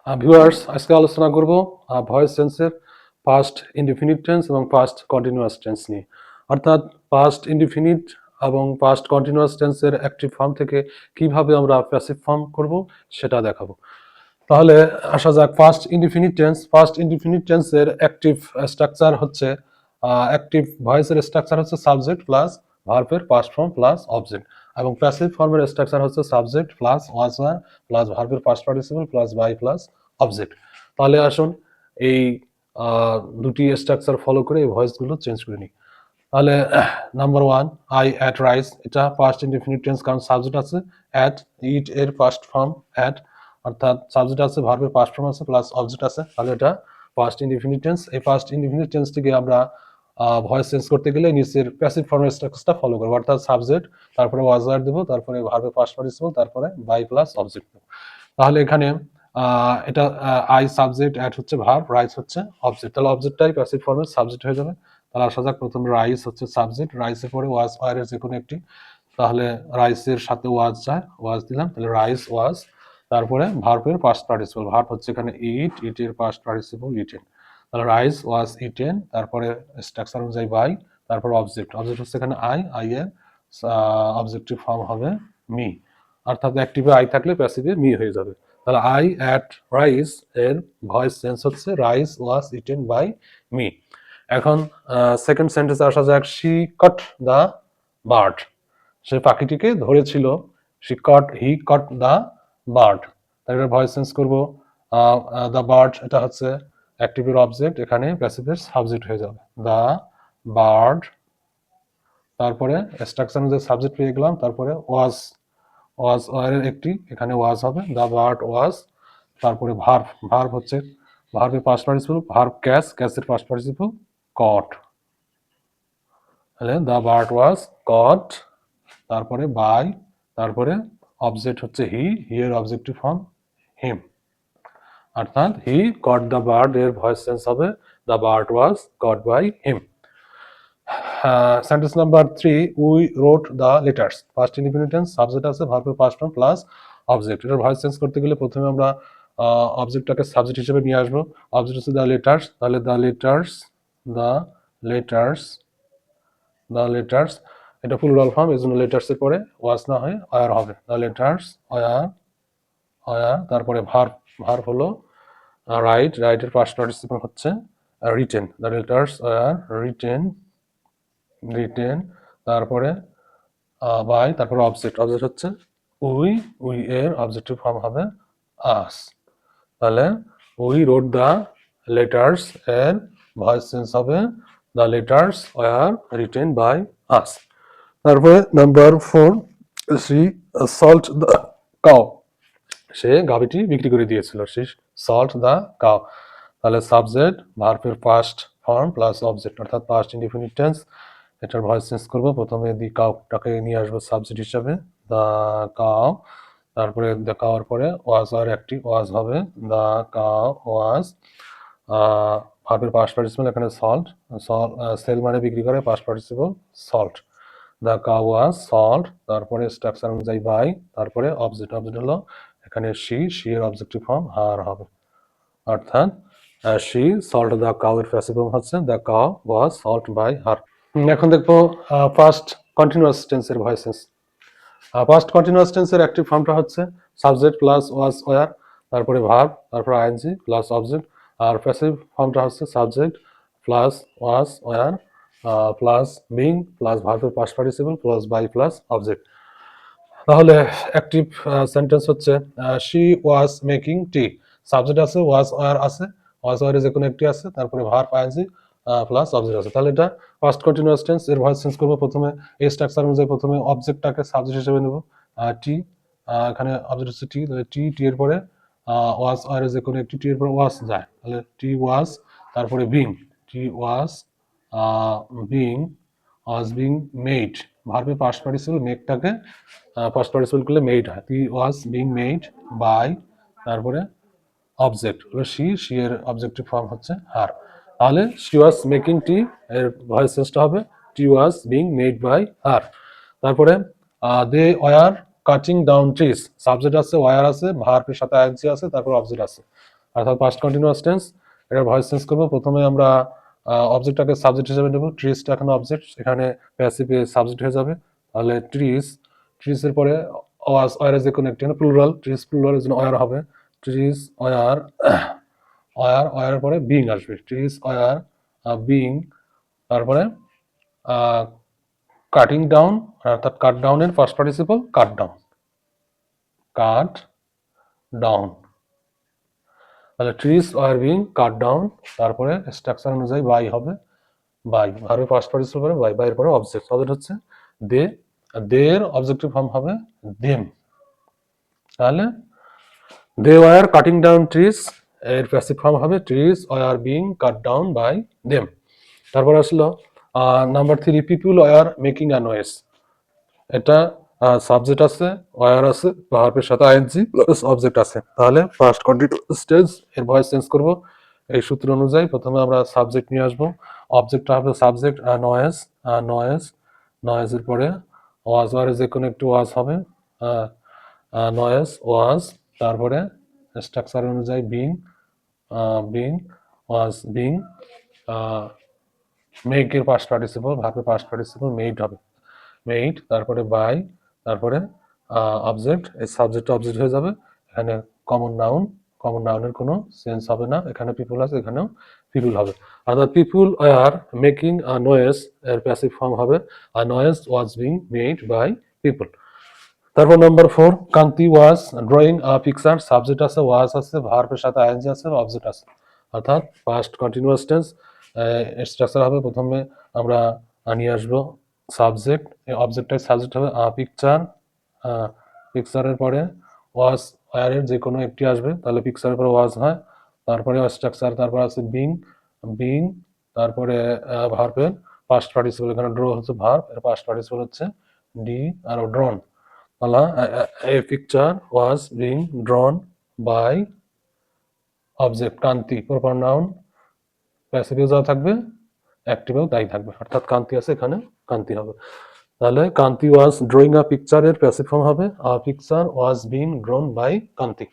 Viewers, আজকে আলোচনা করব ভয়েস টেন্সের পাস্ট ইনডিফিনিট টেন্স এবং পাস্ট কন্টিনিউয়াস টেন্স নিয়ে। অর্থাৎ পাস্ট ইনডিফিনিট এবং পাস্ট কন্টিনিউয়াস টেন্সের অ্যাক্টিভ ফর্ম থেকে কিভাবে আমরা প্যাসিভ ফর্ম করব সেটা দেখাবো। তাহলে আসা যাক first indefinite tense. First indefinite টেন্সের অ্যাক্টিভ স্ট্রাকচার হচ্ছে অ্যাক্টিভ ভয়েসের স্ট্রাকচার হচ্ছে সাবজেক্ট প্লাস ভার্বের পাস্ট ফর্ম প্লাস অবজেক্ট, এবং প্যাসিভ ফর্মের স্ট্রাকচার হচ্ছে subject plus was were plus ভার্বের past participle plus by plus object. তাহলে আসুন এই দুটি স্ট্রাকচার ফলো করে এই ভয়েসগুলো চেঞ্জ করে নিই। তাহলে number one, I ate rice, এটা ফার্স্ট ইনডিফিনিট টেন্স, কারণ সাবজেক্ট আছে অ্যাট, ইট এর ফার্স্ট ফর্ম অ্যাট, অর্থাৎ সাবজেক্ট আছে ভার্বের পাস্ট ফর্ম আছে প্লাস অবজেক্ট আছে, তাহলে এটা ফার্স্ট ইনডিফিনিট টেন্স। এই ফার্স্ট ইনডিফিনিট টেন্স থেকে আমরা ভয়েস চেঞ্জ করতে গেলে নিচের প্যাসিভ ফর্মের স্ট্রাকচারটা ফলো করব, অর্থাৎ সাবজেক্ট, তারপরে ওয়াজ ওয়ার দেবো, তারপরে ভার্বের পাস্ট পার্টিসিপল, তারপরে বাই প্লাস অবজেক্ট দেবো। তাহলে এখানে এটা আই সাবজেক্ট, অ্যাট হচ্ছে ভার্ব, রাইস হচ্ছে অবজেক্ট, তাহলে অবজেক্টটাই প্যাসিভ ফর্মের সাবজেক্ট হয়ে যাবে। তাহলে আসা যাক, প্রথমে রাইস হচ্ছে সাবজেক্ট, রাইসের পরে ওয়াজ ওয়ারের যে কোনো একটি, তাহলে রাইসের সাথে ওয়াজ যায়, ওয়াজ দিলাম, তাহলে রাইস ওয়াজ, তারপরে ভার্বের পাস্ট পার্টিসিপল, ভার্ব হচ্ছে এখানে ইট, ইটের পাস্ট পার্টিসিপল ইটেন, তাহলে রাইস ওয়াজ ইটেন, তারপরে স্ট্রাকচার অনুযায়ী বাই, তারপর অবজেক্ট, অবজেক্ট হচ্ছে এখানে আই এর অবজেক্টিভ ফর্ম হবে মি, অর্থাৎ অ্যাক্টিভে আই থাকলে প্যাসিভে মি হয়ে যাবে। তাহলে আই অ্যাট রাইস এর ভয়েস চেঞ্জ হচ্ছে rice was eaten by me. এখন সেকেন্ড সেন্টেন্সে আসা যাক, শি কট দ্য বার্ড, সে পাখিটিকে ধরেছিল, হি কট দ্য বার্ড, তাহলে ভয়েস চেঞ্জ করবো, দ্য বার্ড এটা হচ্ছে অ্যাক্টিভের অবজেক্ট, এখানে প্যাসিভের সাবজেক্ট হয়ে যাবে, দ্য বার্ড, তারপরে স্ট্রাকচার অনুযায়ী সাবজেক্ট পেয়ে গেলাম, তারপরে ওয়াজ, ওয়াজ ওয়ারের একটি, এখানে ওয়াজ হবে, দ্য বার্ড ওয়াজ, তারপরে ভার্ব, ভার্ব হচ্ছে ভার্বের পাস্ট পার্টিসিপল, ভার্ব ক্যাচ, ক্যাচের পাস্ট পার্টিসিপল কট, তাহলে দ্য বার্ড ওয়াজ কট, তারপরে বাই, তারপরে অবজেক্ট হচ্ছে হি, এর অবজেক্টিভ ফর্ম হিম, অর্থাৎ হি গট দ্য বার্ড এর ভয়েস চেঞ্জ হবে the bird was got by him. Sentence number 3, we wrote the letters, first indefinite tense, subject আছে ভার্বের পাস্ট ফর্ম প্লাস অবজেক্ট, এটার voice change করতে গেলে প্রথমে আমরা অবজেক্টটাকে সাবজেক্ট হিসেবে নিয়ে আসবো, অবজেক্ট হচ্ছে দ্য লেটার্স, তাহলে the letters, the letters, the letters, এটা প্লুরাল ফর্ম, এই জন্য লেটার্স এর পরে ওয়াজ না হয়ে ওয়ার হবে, দ্য লেটার্স ওয়ার, ওয়ার, তারপরে ভার্ব, ভার্ব হলো রাইট, রাইটের পাস্ট পার্টিসিপল হচ্ছে written, the letters were written, written, তারপরে বাই, তারপরে অবজেক্ট, অবজেক্ট হচ্ছে উই, উই এর অবজেক্টিভ ফর্ম হবে আস, তাহলে উই রোট দ্য লেটার্স এর ভয়েস চেঞ্জ হবে the letters were written by us. তারপরে number 4, she sold the cow, সে গাভীটি বিক্রি করে দিয়েছিল, সে সল্ট দ্য কাউ, তাহলে সাবজেক্ট ভার্বের পাস্ট ফর্ম প্লাস অবজেক্ট, অর্থাৎ পাস্ট ইনডিফিনিট টেন্স, এটার ভয়েস চেঞ্জ করবো, প্রথমে দি কাউটাকে নিয়ে আসবো সাবজেক্ট হিসাবে, দ্য কাউ, তারপরে দ্য কাউর পরে ওয়াজ আর একটি ওয়াজ হবে, দ্য কাউ ওয়াজ, ভার্বের পাস্ট পার্টিসিপল এখানে সল্ট, সেল মানে বিক্রি করে, past participle sold, the cow was sold, তারপরে স্ট্রাকচার অনুযায়ী বাই, তারপরে অবজেক্ট, অবজেক্ট হলো এখানে শি, শি এর অবজেক্টিভ ফর্ম হার হবে, অর্থাৎ শি সল্ট দ্য কাউ এর প্যাসিভ ফর্ম হচ্ছে the cow was sold by her. এখন দেখবো ফার্স্ট কন্টিনিউয়াস টেন্সের ভয়েসেস। ফার্স্ট কন্টিনিউয়াস টেন্সের অ্যাক্টিভ ফর্মটা হচ্ছে সাবজেক্ট প্লাস ওয়াজ ওয়ার, তারপরে ভার্ব, তারপরে আইএনজি প্লাস অবজেক্ট, আর প্যাসিভ ফর্মটা হচ্ছে subject plus was were plus being plus ভার্বের past participle plus by plus object. তাহলে অ্যাক্টিভ সেন্টেন্স হচ্ছে she was making tea, subject আছে, ওয়াজ ওয়ার আছে, ওয়াজ ওয়ারে যে কোনো একটি আছে, তারপরে ভার্ব আইএনজি প্লাস অবজেক্ট আছে, তাহলে এটা ফার্স্ট কন্টিনিউয়াস টেন্স। এর ভয়েস চেঞ্জ করবো, প্রথমে এই স্ট্রাকচার অনুযায়ী প্রথমে অবজেক্টটাকে সাবজেক্ট হিসেবে নেব, টি, এখানে অবজেক্ট হচ্ছে টি, তাহলে টি, টি এর পরে ওয়াজ ওয়ারে যে কোনো একটি, টি এর পরে ওয়াজ যায়, তাহলে টি ওয়াজ, তারপরে being, T was being, was being made, ভার্বের পাস্ট পার্টিসিপল মেকটাকে পাস্ট পার্টিসিপল করলে মেড হয়, হি ওয়াজ বিং মেড বাই, তারপরে অবজেক্ট হলো শি, শি এর অবজেক্টিভ ফর্ম হচ্ছে হার, তাহলে শি ওয়াজ মেকিং টি এর ভয়েস চেঞ্জটা হবে tea was being made by her. তারপরে they were cutting down trees, subject আছে, ওয়ার আছে, ভার্বের সাথে আইএনজি আছে, তারপর অবজেক্ট আছে, অর্থাৎ পাস্ট কন্টিনিউয়াস টেন্স এটা ভয়েস চেঞ্জ করবো। প্রথমে আমরা অবজেক্টটাকে সাবজেক্ট হিসেবে নেব, ট্রিজটা এখানে অবজেক্ট, এখানে প্যাসিভে সাবজেক্ট হয়ে যাবে। তাহলে ট্রিজের পরে ওয়াজ ওয়ার যে কোনো একটি প্লুরাল, ট্রিজ প্লুরাল এর জন্য ওয়ার হবে, ট্রিজ ওয়ার ওয়ার পরে বিং আসবে, ট্রিজ ওয়ার বিং, তারপরে কাটিং ডাউন, অর্থাৎ কাট ডাউনের ফার্স্ট পার্টিসিপল কাট ডাউন। তাহলে trees are being cut down, তারপরে স্ট্রাকচার অনুযায়ী বাই হবে, বাই ভার্বের ফার্স্ট পার্টিসিপল পরে বাই, বাইয়ের পরে অবজেক্ট হচ্ছে দে, দের অবজেক্টিভ ফর্ম হবে দেম। তাহলে they were cutting down trees এর প্যাসিভ ফর্ম হবে trees were being cut down by them. তারপর আসলো number 3, people were making a noise. এটা সাবজেক্ট আছে, ওয়ার আছে, ভার্বের সাথে আইএনজি প্লাস অবজেক্ট আছে। তাহলে ফার্স্ট কন্টিনিউয়াস টেন্স এর ভয়েস চেঞ্জ করব এই সূত্র অনুযায়ী। প্রথমে আমরা সাবজেক্ট নিয়ে আসবো, অবজেক্টটা হবে সাবজেক্ট নয়েজের পরে ওয়াজ, ওয়ারে যে কোনো একটু ওয়াজ হবে, নয়েজ ওয়াজ, তারপরে স্ট্রাকচার অনুযায়ী বিং বিং, মেকের পাস্ট পার্টিসিপল, ভার্বের পাস্ট পার্টিসিপল মেড হবে, মেড, তারপরে বাই, তারপরে অবজেক্ট, এই সাবজেক্ট অবজেক্ট হয়ে যাবে। এখানে কমন নাউনের কোনো সেন্স হবে না, এখানে পিপুল আছে, এখানেও পিপুল হবে। অর্থাৎ people are making a noise এর প্যাসিভ ফর্ম হবে a noise was being made by people. তারপর number 4, Kanti was drawing a picture, subject আছে, ওয়াজ আছে, ভার্বের সাথে আইএনজি আছে, অবজেক্ট আছে। অর্থাৎ ফার্স্ট কন্টিনিউয়াস টেন্স স্ট্রাকচার হবে, প্রথমে আমরা নিয়ে আসবো সাবজেক্ট, এই অবজেক্টের সাবজেক্ট হবে পিকচারের পরে ওয়াজ, ওয়ারের যে কোনো একটি আসবে, তাহলে পিকচারের পরে ওয়াজ হয়, তারপরে স্ট্রাকচার, তারপর আছে বিং, তারপরে ভার্বের পাস্ট পার্টিসিপল, এখানে ড্র হচ্ছে ভার্ব, এর পাস্ট পার্টিসিপল হচ্ছে ডি আর ড্রন। তাহলে a picture was being drawn by object Kanti, proper noun, প্যাসিভেও যা থাকবে অ্যাক্টিভেও তাই থাকবে, অর্থাৎ কান্তি আছে এখানে কান্তি হবে। তাহলে Kanti was drawing a picture এর প্যাসিভ ফর্ম হবে a picture was being drawn by Kanti.